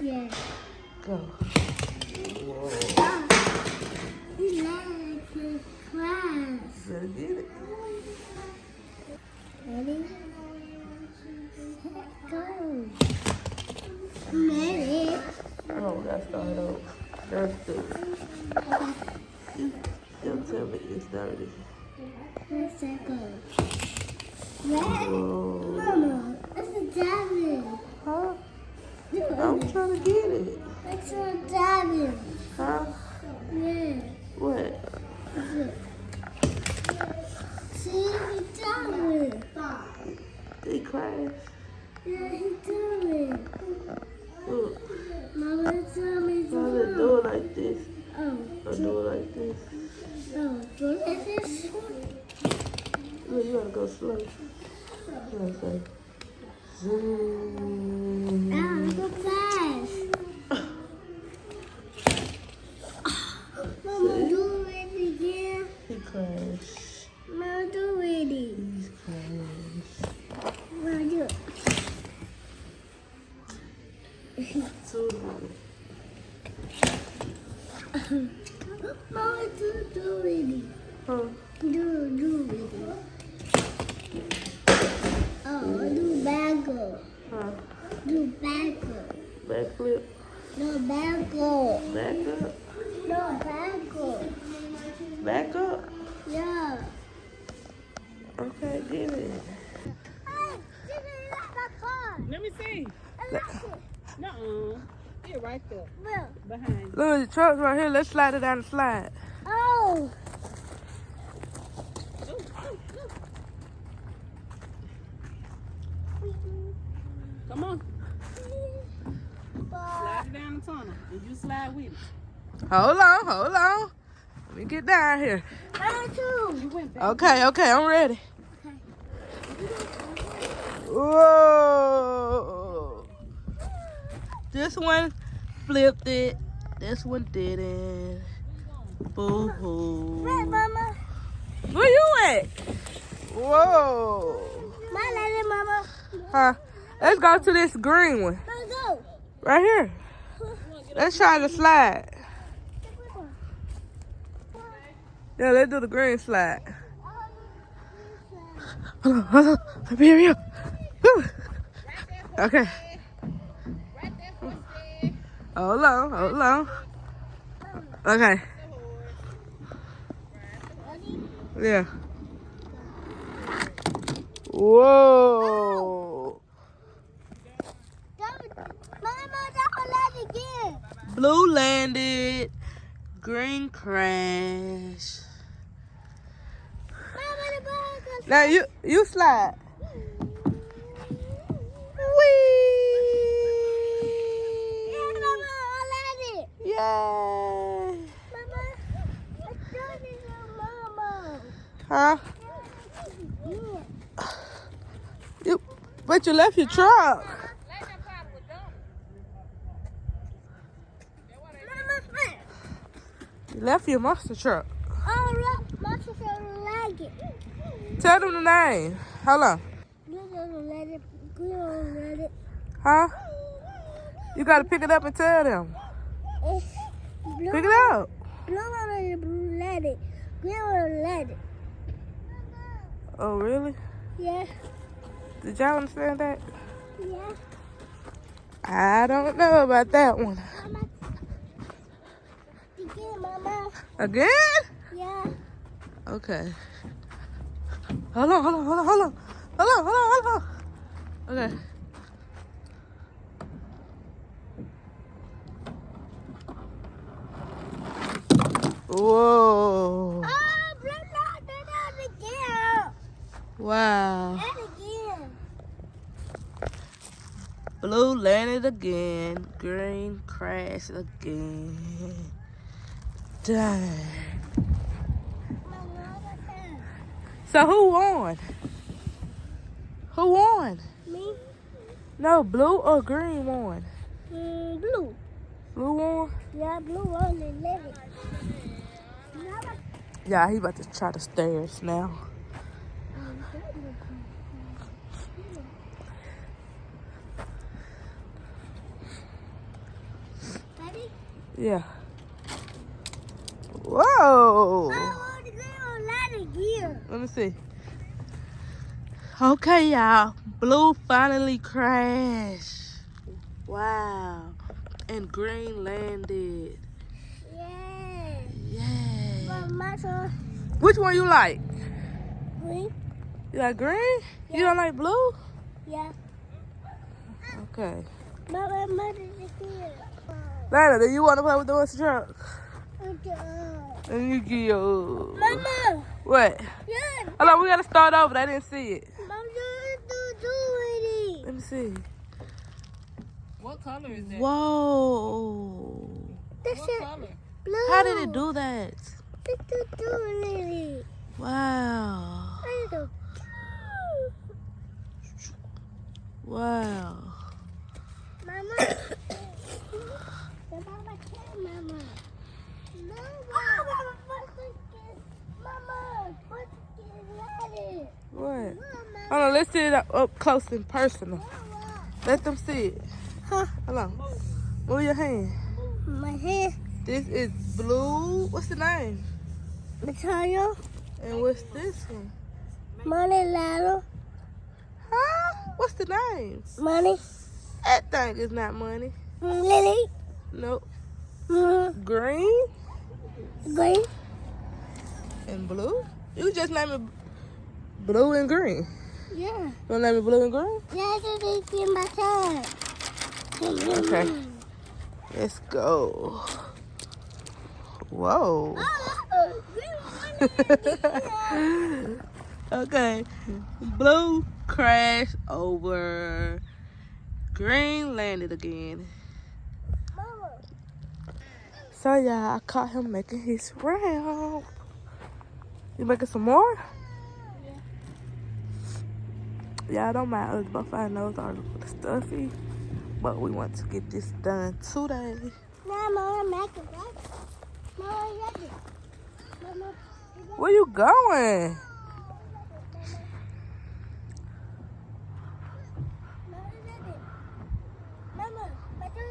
Yeah. Go. Whoa. He likes to class. Better get it. Ready? Go. I'm ready. Oh, that's started over. That's good. Don't tell me it's dirty. Let's go. Red? Whoa. Mama, that's a diamond. Huh? I'm trying to get it. That's a diamond. Huh? Yeah. What? See, he diamond. He crashed. Yeah, he diamond. Look. Mama, tell me to How they do it like this? Oh. Or do it like this? Oh, do it like this? Look, you gotta go slow. You gotta say, zoom. Ow, go fast. Mama, do it again. He crashed. Mama, do it. He's crashed. Mama, do it. Two. Mama, do it. Huh? Do it. Oh, do bagel. Huh? Do bagel. Backflip. No bagel. Back up. No bagel. Back up. Yeah. Okay, get it. Hey, give me that car. Let me see. I like it. Nuh-uh. You're right there. Well, Behind you. Look, the truck's right here. Let's slide it down the slide. oh. Come on. Slide it down the tunnel. And you slide with it. Hold on. Let me get down here. Mine too. You went back. Okay, I'm ready. Whoa. This one flipped it. This one didn't. Boo-hoo. Right, Mama. Where you at? Whoa. My lady, Mama. Huh? Let's go to this green one. Let's go. Right here. Let's try the slide. Yeah, let's do the green slide. Hold on. Let me hurry up. Whew. Okay. Hold on. Okay. Yeah. Whoa. Mama, that one land again. Blue landed. Green crash. Mama, the ball goes. Now you slide. Yeah, Whee! Mama, I landed. Yay! Mama, let's do this, Mama. Huh? Yeah. But you left your truck. Mama, friend. You left your monster truck. Oh, look, my sister like it. Tell them the name. Hold on. Blue don't let it. Green don't let it. Huh? You gotta pick it up and tell them. It's blue. Pick it up. Blue don't let it. Green don't let it. Oh, really? Yeah. Did y'all understand that? Yeah. I don't know about that one. Mama. Again, Mama. Again? Yeah. Okay. Hold on. Okay. Whoa. Oh, blue not do that again. Wow. And again. Blue landed again. Green crashed again. Dang. So who won? Who won? Me? No, blue or green won? Blue. Blue won? Yeah, blue only 11. Yeah, he about to try the stairs now. Yeah. Whoa. I want to go on ladder gear. Let me see. Okay, y'all. Blue finally crashed. Wow. And green landed. Yeah. Yeah. But my son, Which one you like? green. You like green? You don't like blue? Yeah. Okay. But my mother is here. Lana, do you want to play with the monster truck? Okay. And you give your... Mama. What? Yeah. Hold on, we got to start over. I didn't see it. Mama, do it. Let me see. What color is that? Whoa. This What is color? blue. How did it do that? It's do it. Wow. I do. Wow. Mama. Mama. What? Hold on, let's see it up close and personal. Let them see it. Huh? Hold on. Move your hand. My hair. This is blue. What's the name? Natalia. And what's this one? Money ladder. Huh? What's the name? Money. That thing is not money. Lily. Nope. Green. Green and blue? You just name it blue and green. Yeah. You want to name it blue and green? Yeah, it's in my time. Okay. Let's go. Whoa. Okay. Blue crashed over. Green landed again. So yeah, I caught him making his round. You making some more? Yeah, I don't mind us both. I know it's all stuffy, but we want to get this done today. Mama, make it right. Mama, ready. Mama, Where you going? Mama, Mama,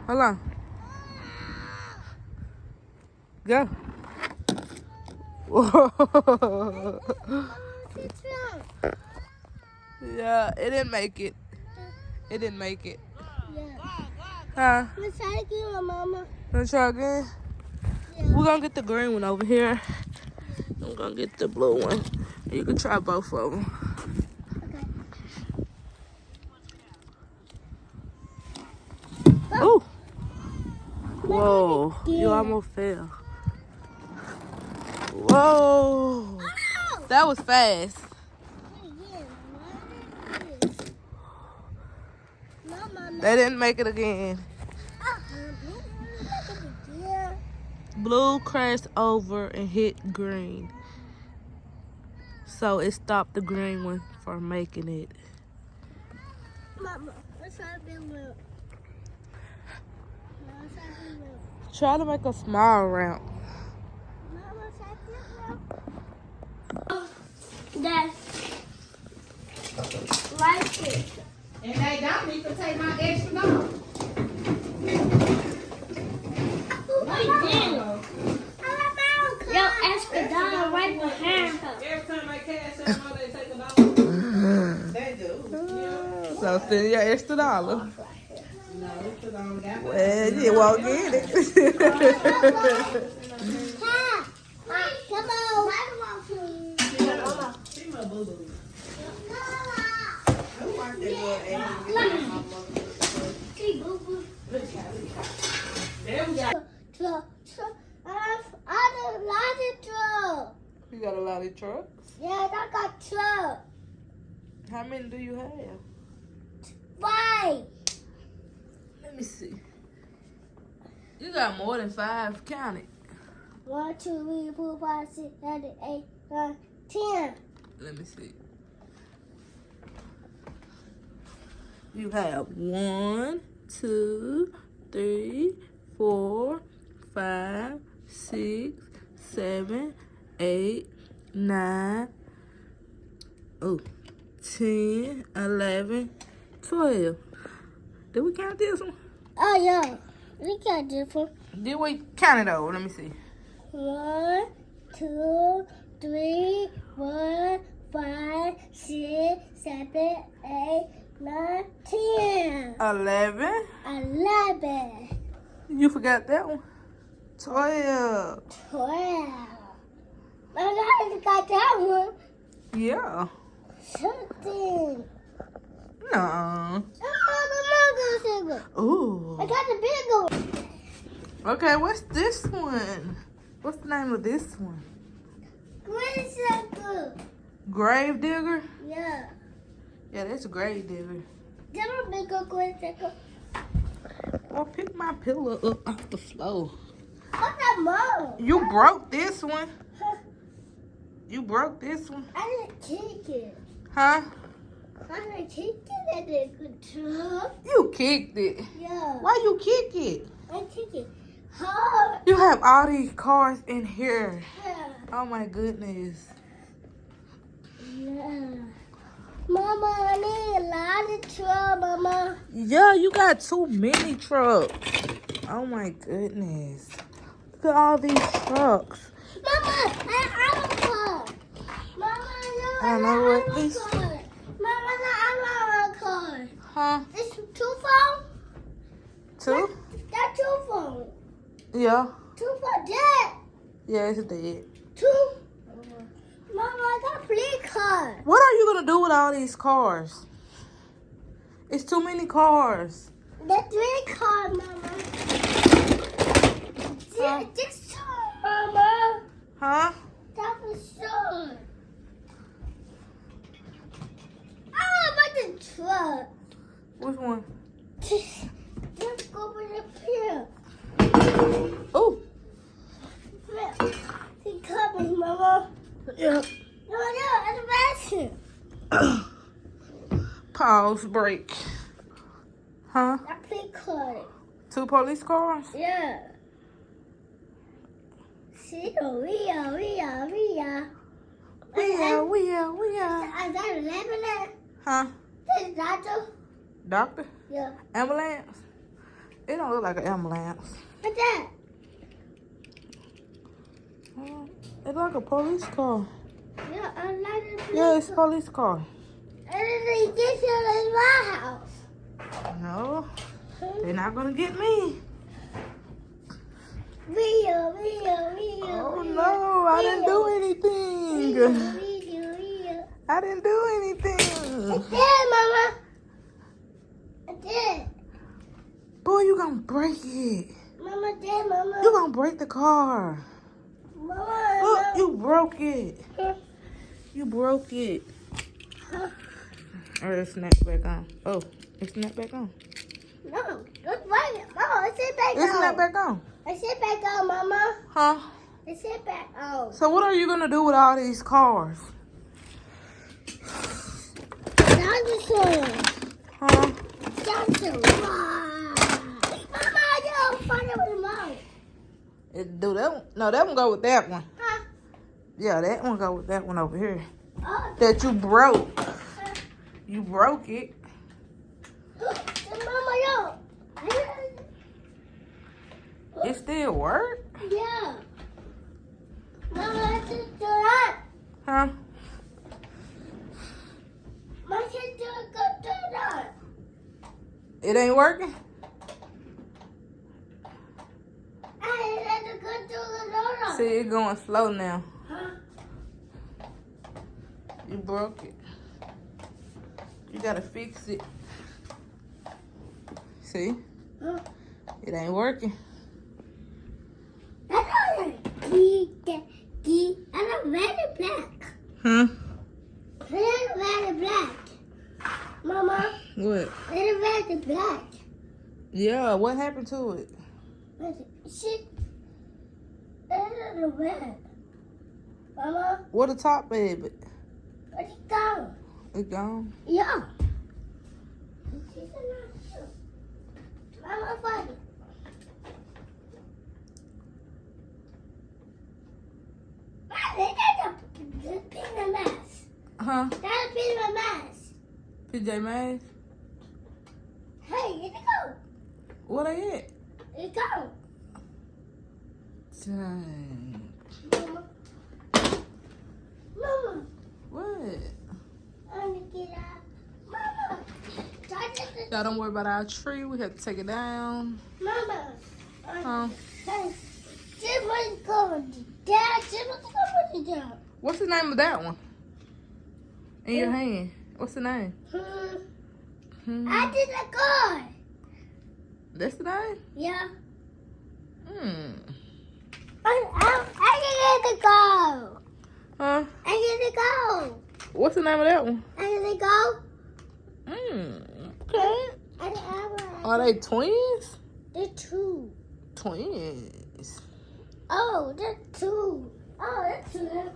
Hold on. Go. Whoa. Yeah, it didn't make it. It didn't make it. Yeah. Huh? Let's try again, Mama. Wanna try again? Yeah. We're gonna get the green one over here. I'm gonna get the blue one. You can try both of them. Okay. Ooh. Whoa. You almost fell. Whoa. That was fast. They didn't make it again. Blue crashed over and hit green. So it stopped the green one from making it. Mama, let's try a big loop. Try to make a small round. Mama, try a big loop. That's right here. And they don't need to take my extra dog. Yo, Escadon right behind her. Every time I cash out, they take a dog. They do. Yeah. So send your extra $1. No, it's the dog that way. Well, you won't get it. Come on. She my boo-boo. There we go. Truck. I got a lot of truck. You got a lot of trucks? Yeah, I got truck. How many do you have? 5. Let me see. You got more than 5. Count it. 1, 2, 3, 4, 5, 6, 7, 8, 9, 10. Let me see. You have 1, 2, 3, 4, 5, 6, 7, 8, 9, 10, 11, 12. Did we count this one? Oh, yeah. We got different. Did we count it over? Let me see. 1, 2, 3, 4, 5, 6, 7, 8, 9, 10. 11. 11. You forgot that one. 12. 12. I got that one. Yeah. 13. No. Oh, Ooh. I got the big one. Okay, what's this one? What's the name of this one? Green circle. Grave digger? Yeah. Yeah, that's a grave digger. Get a bigger green circle. Well, pick my pillow up off the floor. What's that, Mom? You broke this one. You broke this one. I didn't kick it. Huh? I didn't kick it at the control. You kicked it. Yeah. Why you kick it? I kicked it hard. You have all these cars in here. Yeah. Oh my goodness. Yeah. Mama, I need a lot of trouble, Mama. Yeah, you got too many trucks. Oh my goodness. Look at all these trucks. Mama, I have a car. Mama, I know what this. car. Mama, I have a car. Huh? It's 2 phones? 2? That's 2 phones. Yeah. 2 for Dad. Yeah, it's dead. 2. Mama, I got a play car. What are you gonna do with all these cars? It's too many cars. The 3 car, Mama. Huh? This car, Mama. Huh? That was short. Oh, about the truck. Which one? Let's go with the pill. Oh. He coming, Mama. Yeah. No, it's a basket. Pause, break. Huh? I play car. 2 police cars? Yeah. See, we are. We are. I got 11. Huh? This doctor. Doctor? Yeah. Ambulance? It don't look like an ambulance. What's that? It's like a police car. Yeah, I like it. Yeah, it's a police car. And then they get you in my house. No, they're not gonna get me. Oh no, I didn't do anything. I didn't do anything. I did, Mama. I did. Boy, you gonna break it. Mama did, Mama. You gonna break the car. Mama. Look, you broke it. You broke it. Or it snapped back on. Oh, it snapped back on. No, it's right. Mama, I sit back It on. snapped back on. I sit back on, Mama. Huh? I sit back on. So what are you gonna do with all these cars? Dinosaur. Huh? Dinosaur. Mama, you don't find it with Mom. It do that one? No, that one go with that one. Huh? Yeah, that one go with that one over here. Oh, That you broke. You broke it. Mama, yo. It still work? Yeah. Mama, I just do that. Huh? My sister go do that. It ain't working? I had to go do the door. See, it going slow now. Huh? You broke it. You gotta fix it. See? Huh? It ain't working. I don't very black. Huh? Very black. Mama, What? very black. Yeah, what happened to it? Shit. It's red. Mama, What the top, baby? where'd it go? It gone. Yeah. Mama, find it. That's a peanut mask. Huh? That's a peanut mask. PJ Masks? Hey, here they go. What are it? It go. Dang. Mama. Mama. What? I want to get out. Mama. Y'all don't worry about our tree. We have to take it down. Mama. Huh? Someone's going down. Someone's going down. What's the name of that one? In your hand. What's the name? I did a car. That's the name? Yeah. I get to go. Huh? I get to go. What's the name of that one? I get to go. Okay. Are they twins? They're two. Twins. Oh, they're two. Oh, that's two.